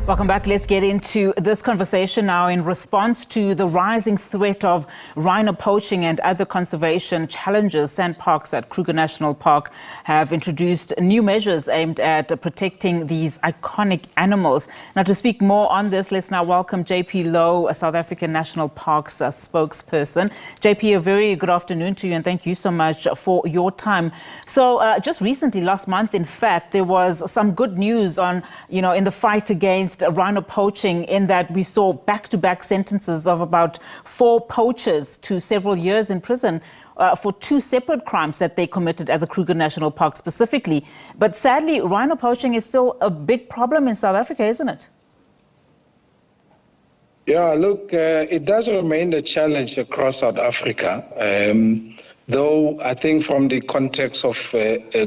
Welcome back. Let's get into this conversation now. In response to the rising threat of rhino poaching and other conservation challenges, SANParks at Kruger National Park have introduced new measures aimed at protecting these iconic animals. Now, to speak more on this, let's now welcome JP Louw, a South African National Parks spokesperson. JP, a very good afternoon to you, and thank you so much for your time. So just recently, last month, in fact, there was some good news on, in the fight against rhino poaching, in that we saw back-to-back sentences of about 4 poachers to several years in prison for 2 separate crimes that they committed at the Kruger National Park specifically. But sadly, rhino poaching is still a big problem in South Africa, isn't it? Yeah, look, it does remain a challenge across South Africa. Though I think from the context of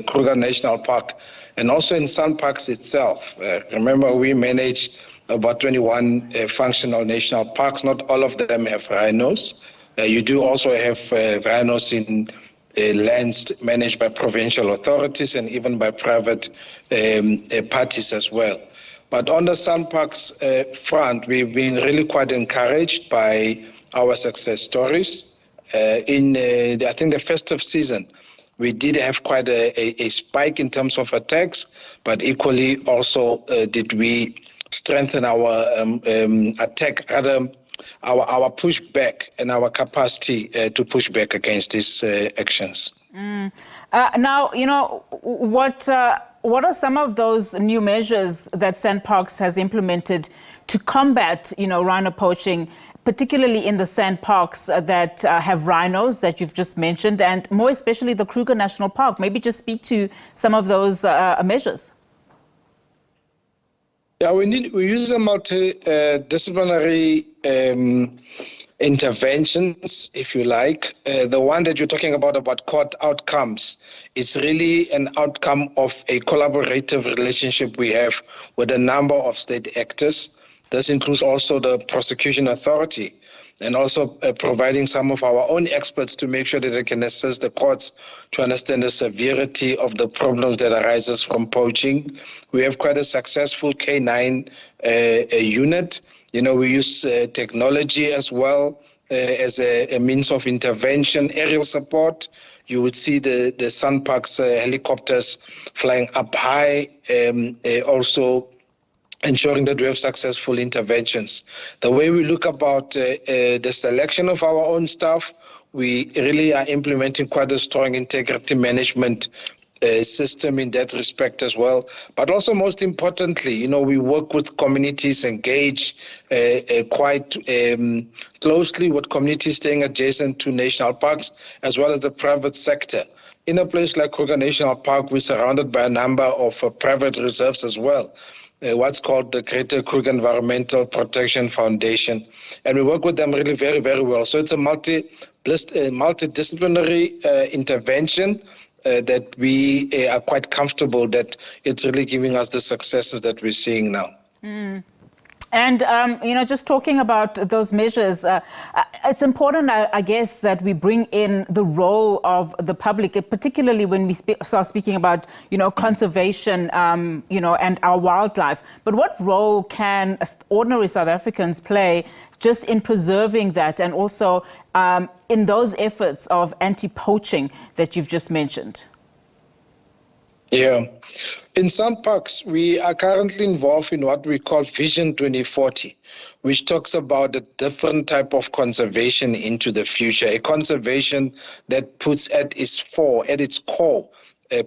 Kruger National Park, and also in SANParks itself. Remember, we manage about 21 functional national parks. Not all of them have rhinos. You do also have rhinos in lands managed by provincial authorities and even by private parties as well. But on the SANParks front, we've been really quite encouraged by our success stories. In I think the festive season, we did have quite a spike in terms of attacks, but equally also did we strengthen our attack, rather our pushback and our capacity to push back against these actions. Now, what are some of those new measures that SANParks has implemented to combat, rhino poaching, particularly in the SANParks that have rhinos that you've just mentioned, and more especially the Kruger National Park? Maybe just speak to some of those measures. Yeah, we use a multidisciplinary interventions, if you like. The one that you're talking about court outcomes, it's really an outcome of a collaborative relationship we have with a number of state actors. This includes also the prosecution authority, and also providing some of our own experts to make sure that they can assist the courts to understand the severity of the problems that arises from poaching. We have quite a successful K9 unit. We use technology as well as a means of intervention, aerial support. You would see the SANParks helicopters flying up high, also ensuring that we have successful interventions. The way we look about the selection of our own staff, we really are implementing quite a strong integrity management system in that respect as well. But also, most importantly, we work with communities, engage quite closely with communities staying adjacent to national parks, as well as the private sector. In a place like Kruger National Park, we're surrounded by a number of private reserves as well. What's called the Greater Kruger Environmental Protection Foundation. And we work with them really very, very well. So it's a multidisciplinary intervention that we are quite comfortable that it's really giving us the successes that we're seeing now. And, just talking about those measures, it's important, I guess, that we bring in the role of the public, particularly when we start speaking about, conservation, and our wildlife. But what role can ordinary South Africans play just in preserving that, and also in those efforts of anti-poaching that you've just mentioned? Yeah. In SANParks, we are currently involved in what we call Vision 2040, which talks about a different type of conservation into the future, a conservation that puts at its core,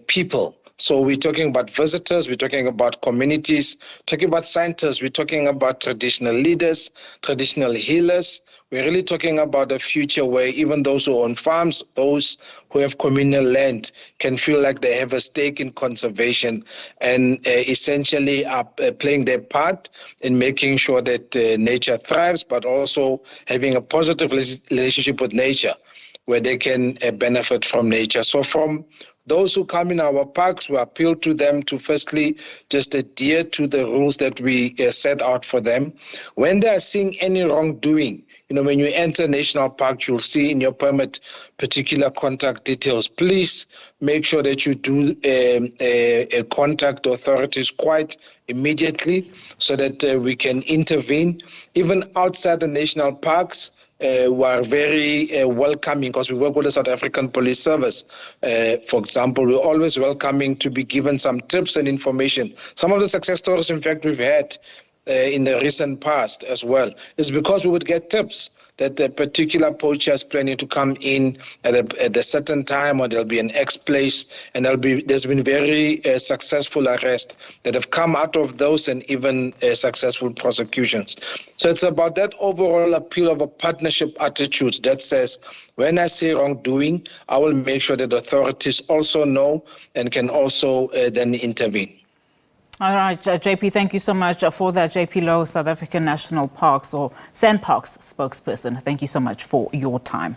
people. So we're talking about visitors, we're talking about communities, talking about scientists, we're talking about traditional leaders, traditional healers. We're really talking about a future where even those who own farms, those who have communal land, can feel like they have a stake in conservation and essentially are playing their part in making sure that nature thrives, but also having a positive relationship with nature where they can benefit from nature. So from those who come in our parks, we appeal to them to firstly just adhere to the rules that we set out for them. When they are seeing any wrongdoing when you enter National Park, you'll see in your permit particular contact details. Please make sure that you do contact authorities quite immediately so that we can intervene. Even outside the national parks, we are very welcoming because we work with the South African Police Service. For example, we're always welcoming to be given some tips and information. Some of the success stories, in fact, we've had in the recent past as well, is because we would get tips that a particular poacher is planning to come in at a certain time, or there'll be an X place, and there's been very successful arrests that have come out of those, and even successful prosecutions. So it's about that overall appeal of a partnership attitude that says, when I see wrongdoing, I will make sure that authorities also know and can also then intervene. All right, JP, thank you so much for that. JP Louw, South African National Parks or SANParks spokesperson. Thank you so much for your time.